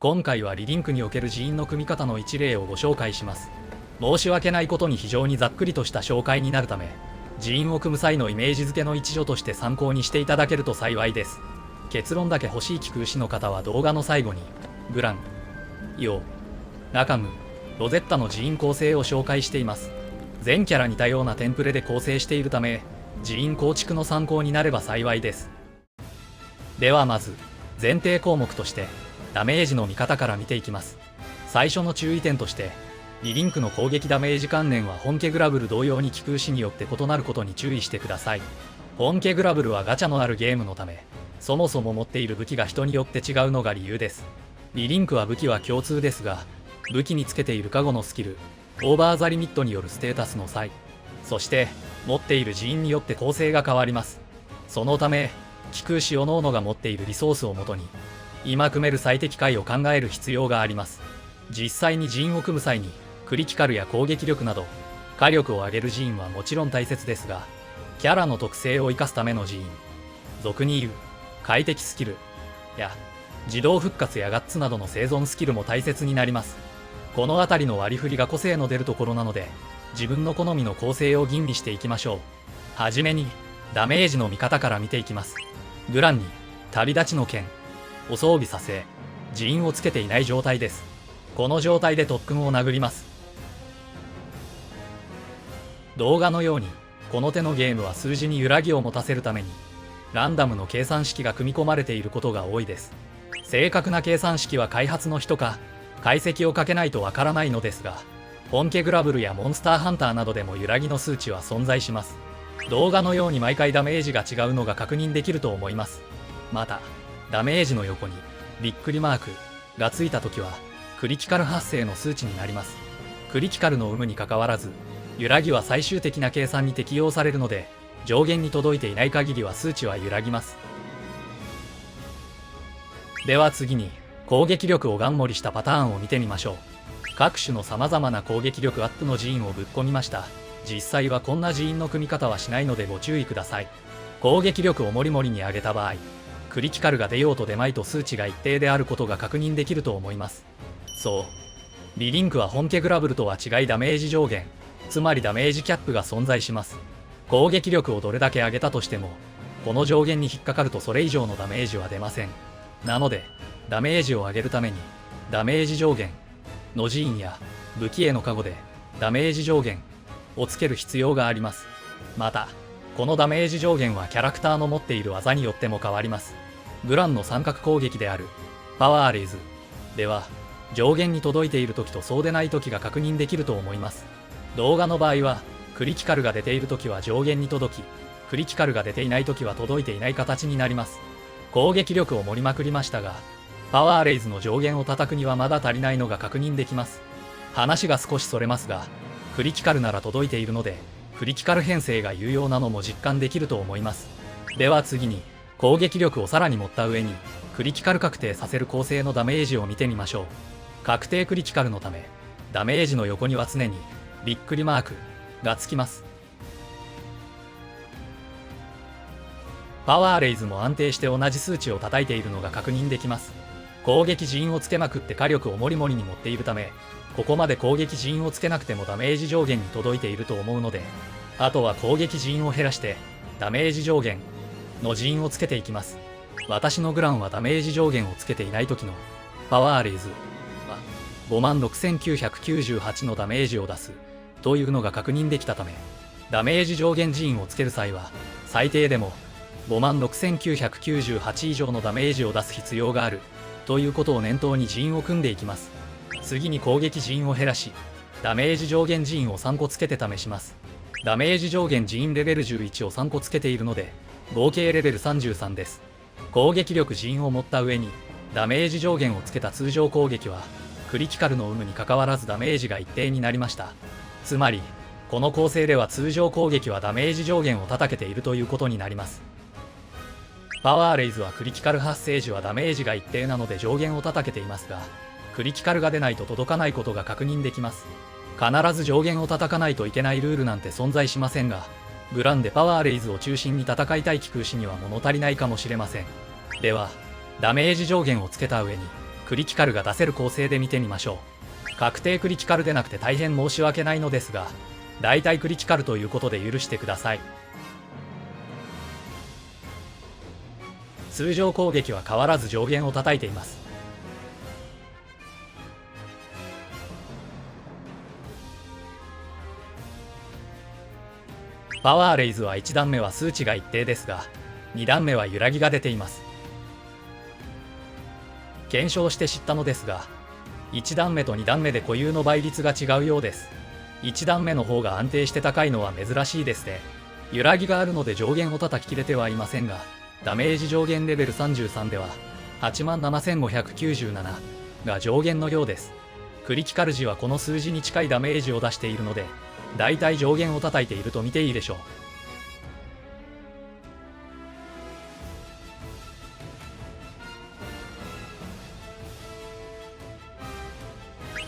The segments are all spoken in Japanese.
今回はリリンクにおける寺院の組み方の一例をご紹介します。申し訳ないことに非常にざっくりとした紹介になるため、寺院を組む際のイメージ付けの一助として参考にしていただけると幸いです。結論だけ欲しい聞く牛の方は動画の最後に、グラン、イオ、ラカム、ロゼッタの寺院構成を紹介しています。全キャラ似たようなテンプレで構成しているため、寺院構築の参考になれば幸いです。ではまず、前提項目として、ダメージの見方から見ていきます。最初の注意点として、リリンクの攻撃ダメージ関連は本家グラブル同様に効く牛によって異なることに注意してください。本家グラブルはガチャのあるゲームのため、そもそも持っている武器が人によって違うのが理由です。リリンクは武器は共通ですが、武器につけているカゴのスキル、オーバーザリミットによるステータスの差異、そして持っている寺院によって構成が変わります。そのため、効く牛おのおのが持っているリソースをもとに、今組める最適解を考える必要があります。実際に寺院を組む際に、クリティカルや攻撃力など、火力を上げる寺院はもちろん大切ですが、キャラの特性を生かすための寺院、俗に言う、快適スキル、や、自動復活やガッツなどの生存スキルも大切になります。このあたりの割り振りが個性の出るところなので、自分の好みの構成を吟味していきましょう。はじめに、ダメージの見方から見ていきます。グランに、旅立ちの剣、お装備させ、寺院をつけていない状態です。この状態で特訓を殴ります。動画のように、この手のゲームは数字に揺らぎを持たせるために、ランダムの計算式が組み込まれていることが多いです。正確な計算式は開発の人か、解析をかけないとわからないのですが、本家グラブルやモンスターハンターなどでも揺らぎの数値は存在します。動画のように毎回ダメージが違うのが確認できると思います。また、ダメージの横にびっくりマークがついたときは、クリティカル発生の数値になります。クリティカルの有無にかかわらず、揺らぎは最終的な計算に適用されるので、上限に届いていない限りは数値は揺らぎます。では次に、攻撃力をガン盛りしたパターンを見てみましょう。各種の様々な攻撃力アップの寺院をぶっ込みました。実際はこんな寺院の組み方はしないのでご注意ください。攻撃力をもりもりに上げた場合、クリティカルが出ようと出まいと数値が一定であることが確認できると思います。そう。リリンクは本家グラブルとは違いダメージ上限、つまりダメージキャップが存在します。攻撃力をどれだけ上げたとしても、この上限に引っかかるとそれ以上のダメージは出ません。なので、ダメージを上げるために、ダメージ上限の寺院や武器へのカゴでダメージ上限をつける必要があります。また、このダメージ上限はキャラクターの持っている技によっても変わります。グランの三角攻撃であるパワーレイズでは、上限に届いている時とそうでない時が確認できると思います。動画の場合は、クリティカルが出ている時は上限に届き、クリティカルが出ていない時は届いていない形になります。攻撃力を盛りまくりましたが、パワーレイズの上限を叩くにはまだ足りないのが確認できます。話が少しそれますが、クリティカルなら届いているので、クリティカル編成が有用なのも実感できると思います。では次に、攻撃力をさらに持った上に、クリティカル確定させる構成のダメージを見てみましょう。確定クリティカルのため、ダメージの横には常に、びっくりマークがつきます。パワーレイズも安定して同じ数値を叩いているのが確認できます。攻撃寺院をつけまくって火力をもりもりに持っているため、ここまで攻撃寺院をつけなくてもダメージ上限に届いていると思うので、あとは攻撃寺院を減らして、ダメージ上限の寺院をつけていきます。私のグランはダメージ上限をつけていない時のパワーレイズは56,998のダメージを出すというのが確認できたため、ダメージ上限寺院をつける際は最低でも56,998以上のダメージを出す必要があるということを念頭に寺院を組んでいきます。次に攻撃寺院を減らし、ダメージ上限寺院を3個つけて試します。ダメージ上限寺院レベル11を3個つけているので、合計レベル33です。攻撃力寺院を持った上に、ダメージ上限をつけた通常攻撃は、クリティカルの有無に関わらずダメージが一定になりました。つまり、この構成では通常攻撃はダメージ上限を叩けているということになります。パワーレイズはクリティカル発生時はダメージが一定なので上限を叩けていますが、クリティカルが出ないと届かないことが確認できます。必ず上限を叩かないといけないルールなんて存在しませんが、グランでパワーレイズを中心に戦いたい効く牛には物足りないかもしれません。では、ダメージ上限をつけた上に、クリティカルが出せる構成で見てみましょう。確定クリティカルでなくて大変申し訳ないのですが、大体クリティカルということで許してください。通常攻撃は変わらず上限を叩いています。パワーレイズは1段目は数値が一定ですが、2段目は揺らぎが出ています。検証して知ったのですが、1段目と2段目で固有の倍率が違うようです。1段目の方が安定して高いのは珍しいですね。揺らぎがあるので上限を叩ききれてはいませんが、ダメージ上限レベル33では 87,597 が上限のようです。クリティカル時はこの数字に近いダメージを出しているので、だいたい上限を叩いていると見ていいでしょう。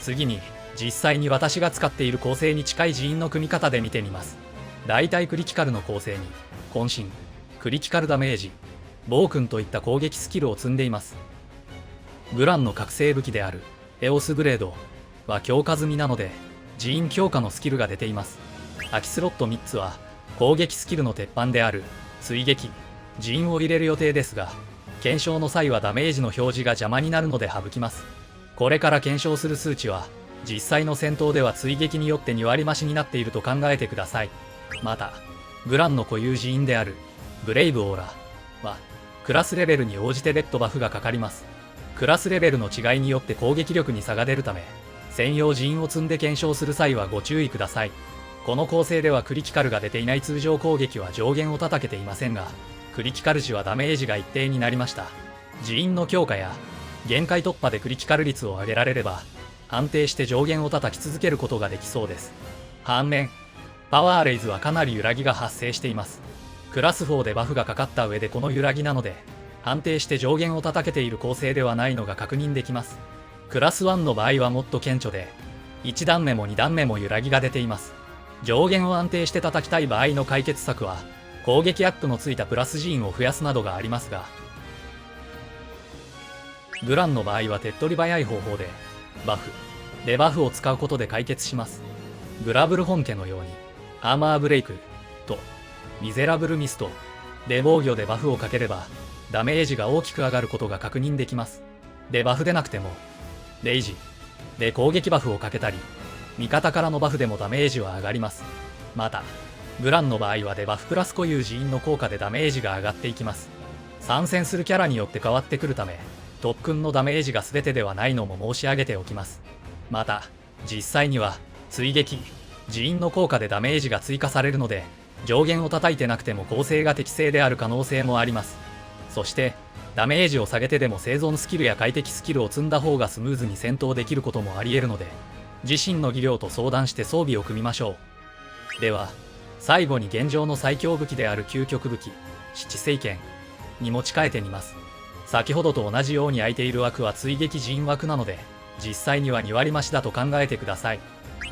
次に、実際に私が使っている構成に近い人員の組み方で見てみます。大体クリティカルの構成に、渾身、クリティカルダメージ、暴君といった攻撃スキルを積んでいます。グランの覚醒武器であるエオスブレードは強化済みなので、人員強化のスキルが出ています。空きスロット3つは攻撃スキルの鉄板である追撃、人員を入れる予定ですが、検証の際はダメージの表示が邪魔になるので省きます。これから検証する数値は、実際の戦闘では追撃によって2割増しになっていると考えてください。また、グランの固有人員であるブレイブオーラは、クラスレベルに応じてレッドバフがかかります。クラスレベルの違いによって攻撃力に差が出るため、専用人員を積んで検証する際はご注意ください。この構成ではクリティカルが出ていない通常攻撃は上限を叩けていませんが、クリティカル時はダメージが一定になりました。人員の強化や限界突破でクリティカル率を上げられれば、安定して上限を叩き続けることができそうです。反面、パワーレイズはかなり揺らぎが発生しています。クラス4でバフがかかった上でこの揺らぎなので、安定して上限を叩けている構成ではないのが確認できます。クラス1の場合はもっと顕著で、1段目も2段目も揺らぎが出ています。上限を安定して叩きたい場合の解決策は、攻撃アップのついたプラス人員を増やすなどがありますが、グランの場合は手っ取り早い方法で、バフ、デバフを使うことで解決します。グラブル本家のように、アーマーブレイクとミゼラブルミストで防御でバフをかければ、ダメージが大きく上がることが確認できます。でバフでなくても、レイジで攻撃バフをかけたり、味方からのバフでもダメージは上がります。また、グランの場合はデバフプラス固有人員の効果でダメージが上がっていきます。参戦するキャラによって変わってくるため、特訓のダメージが全てではないのも申し上げておきます。また、実際には、追撃、人員の効果でダメージが追加されるので、上限を叩いてなくても構成が適正である可能性もあります。そして、ダメージを下げてでも生存スキルや快適スキルを積んだ方がスムーズに戦闘できることもあり得るので、自身の技量と相談して装備を組みましょう。では、最後に現状の最強武器である究極武器、七聖剣に持ち替えてみます。先ほどと同じように空いている枠は追撃人員枠なので、実際には2割増しだと考えてください。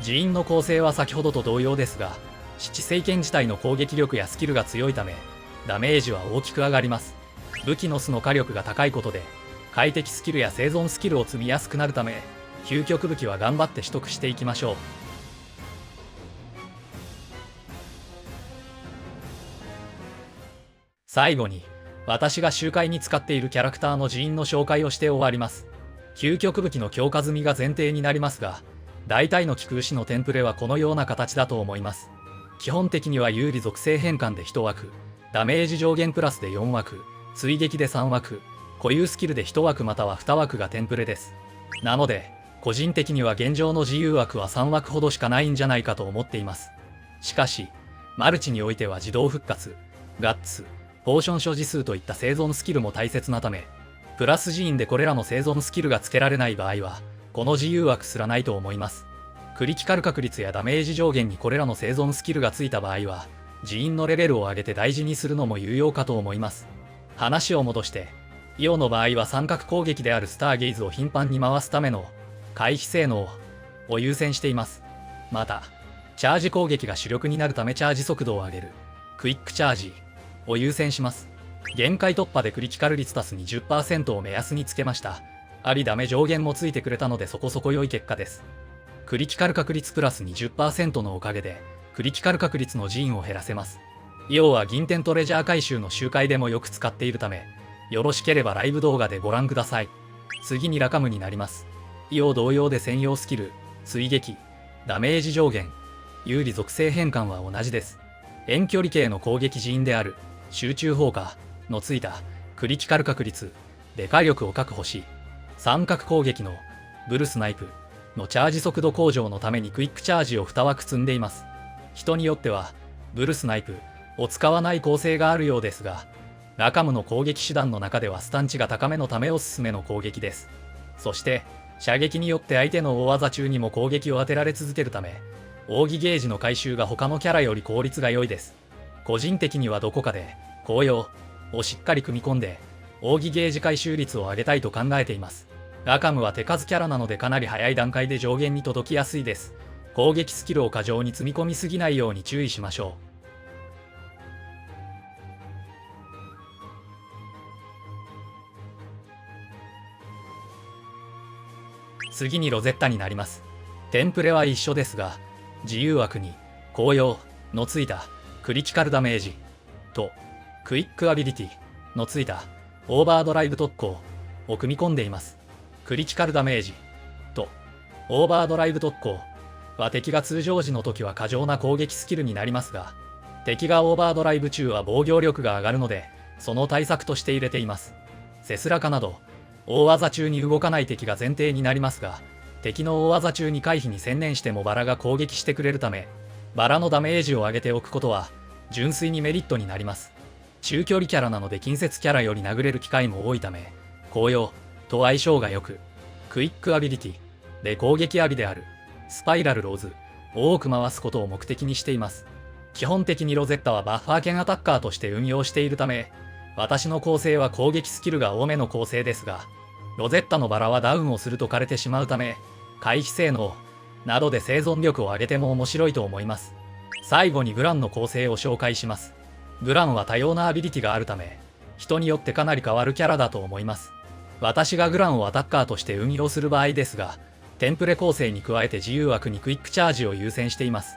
人員の構成は先ほどと同様ですが、七聖剣自体の攻撃力やスキルが強いため、ダメージは大きく上がります。武器の素の火力が高いことで、快適スキルや生存スキルを積みやすくなるため、究極武器は頑張って取得していきましょう。最後に、私が周回に使っているキャラクターの人員の紹介をして終わります。究極武器の強化済みが前提になりますが、大体の気空士のテンプレはこのような形だと思います。基本的には有利属性変換で1枠、ダメージ上限プラスで4枠、追撃で3枠、固有スキルで1枠または2枠がテンプレです。なので、個人的には現状の自由枠は3枠ほどしかないんじゃないかと思っています。しかし、マルチにおいては自動復活、ガッツ、ポーション所持数といった生存スキルも大切なため、プラス人員でこれらの生存スキルが付けられない場合は、この自由枠すらないと思います。クリティカル確率やダメージ上限にこれらの生存スキルがついた場合は、人員のレベルを上げて大事にするのも有用かと思います。話を戻して、イオの場合は三角攻撃であるスターゲイズを頻繁に回すための回避性能を優先しています。また、チャージ攻撃が主力になるためチャージ速度を上げるクイックチャージを優先します。限界突破でクリティカル率足す 20% を目安につけました。ありダメ上限もついてくれたのでそこそこ良い結果です。クリティカル確率プラス 20% のおかげで、クリティカル確率のジーンを減らせます。イオは銀天トレジャー回収の周回でもよく使っているため、よろしければライブ動画でご覧ください。次にラカムになります。イオ同様で専用スキル、追撃、ダメージ上限、有利属性変換は同じです。遠距離系の攻撃人である集中砲火のついたクリティカル確率で火力を確保し、三角攻撃のブルスナイプのチャージ速度向上のためにクイックチャージを2枠積んでいます。人によってはブルスナイプを使わない構成があるようですが、ラカムの攻撃手段の中ではスタン値が高めのためおすすめの攻撃です。そして射撃によって相手の大技中にも攻撃を当てられ続けるため、奥義ゲージの回収が他のキャラより効率が良いです。個人的にはどこかで紅葉をしっかり組み込んで奥義ゲージ回収率を上げたいと考えています。ラカムは手数キャラなのでかなり早い段階で上限に届きやすいです。攻撃スキルを過剰に積み込みすぎないように注意しましょう。次にロゼッタになります。テンプレは一緒ですが、自由枠に紅葉のついたクリティカルダメージとクイックアビリティのついたオーバードライブ特攻を組み込んでいます。クリティカルダメージとオーバードライブ特攻は敵が通常時の時は過剰な攻撃スキルになりますが、敵がオーバードライブ中は防御力が上がるので、その対策として入れています。セスラカなど大技中に動かない敵が前提になりますが、敵の大技中に回避に専念してもバラが攻撃してくれるため、バラのダメージを上げておくことは純粋にメリットになります。中距離キャラなので近接キャラより殴れる機会も多いため、紅葉と相性が良く、クイックアビリティで攻撃アビであるスパイラルローズを多く回すことを目的にしています。基本的にロゼッタはバッファー兼アタッカーとして運用しているため、私の構成は攻撃スキルが多めの構成ですが、ロゼッタのバラはダウンをすると枯れてしまうため、回避性能などで生存力を上げても面白いと思います。最後にグランの構成を紹介します。グランは多様なアビリティがあるため、人によってかなり変わるキャラだと思います。私がグランをアタッカーとして運用する場合ですが、テンプレ構成に加えて自由枠にクイックチャージを優先しています。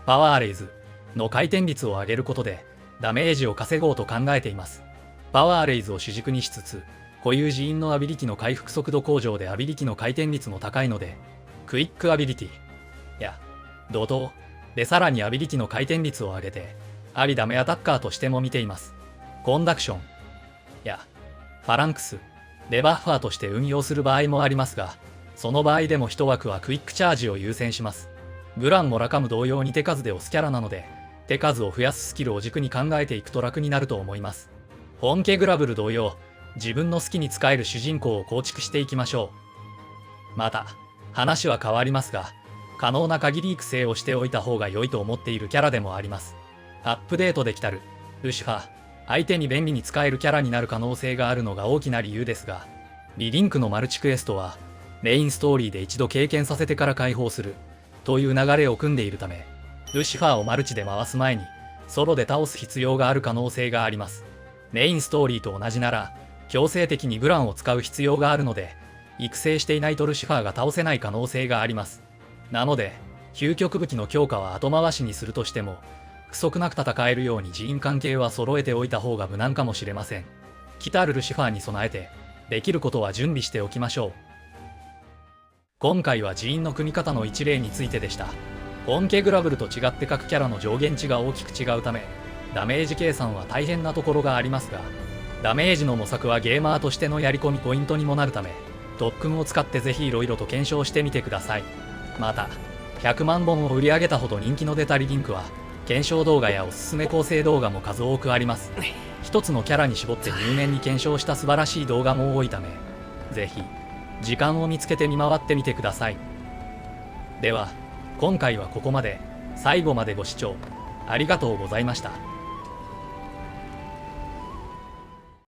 パワーレイズの回転率を上げることでダメージを稼ごうと考えています。パワーレイズを主軸にしつつ、固有人員のアビリティの回復速度向上でアビリティの回転率も高いので、クイックアビリティや怒涛でさらにアビリティの回転率を上げて、ありダメアタッカーとしても見ています。コンダクションやファランクスでバッファーとして運用する場合もありますが、その場合でも一枠はクイックチャージを優先します。グランもラカム同様に手数で押すキャラなので、手数を増やすスキルを軸に考えていくと楽になると思います。本家グラブル同様、自分の好きに使える主人公を構築していきましょう。また、話は変わりますが、可能な限り育成をしておいた方が良いと思っているキャラでもあります。アップデートできたるルシファー、相手に便利に使えるキャラになる可能性があるのが大きな理由ですが、リリンクのマルチクエストは、メインストーリーで一度経験させてから解放するという流れを組んでいるため、ルシファーをマルチで回す前にソロで倒す必要がある可能性があります。メインストーリーと同じなら、強制的にグランを使う必要があるので、育成していないとルシファーが倒せない可能性があります。なので、究極武器の強化は後回しにするとしても、不足なく戦えるように人員関係は揃えておいた方が無難かもしれません。来たるルシファーに備えて、できることは準備しておきましょう。今回は人員の組み方の一例についてでした。本家グラブルと違って各キャラの上限値が大きく違うため、ダメージ計算は大変なところがありますが、ダメージの模索はゲーマーとしてのやり込みポイントにもなるため、特訓を使ってぜひ色々と検証してみてください。また、100万本を売り上げたほど人気の出たリリンクは、検証動画やおすすめ構成動画も数多くあります。一つのキャラに絞って入念に検証した素晴らしい動画も多いため、ぜひ、時間を見つけて見回ってみてください。では、今回はここまで。最後までご視聴ありがとうございました。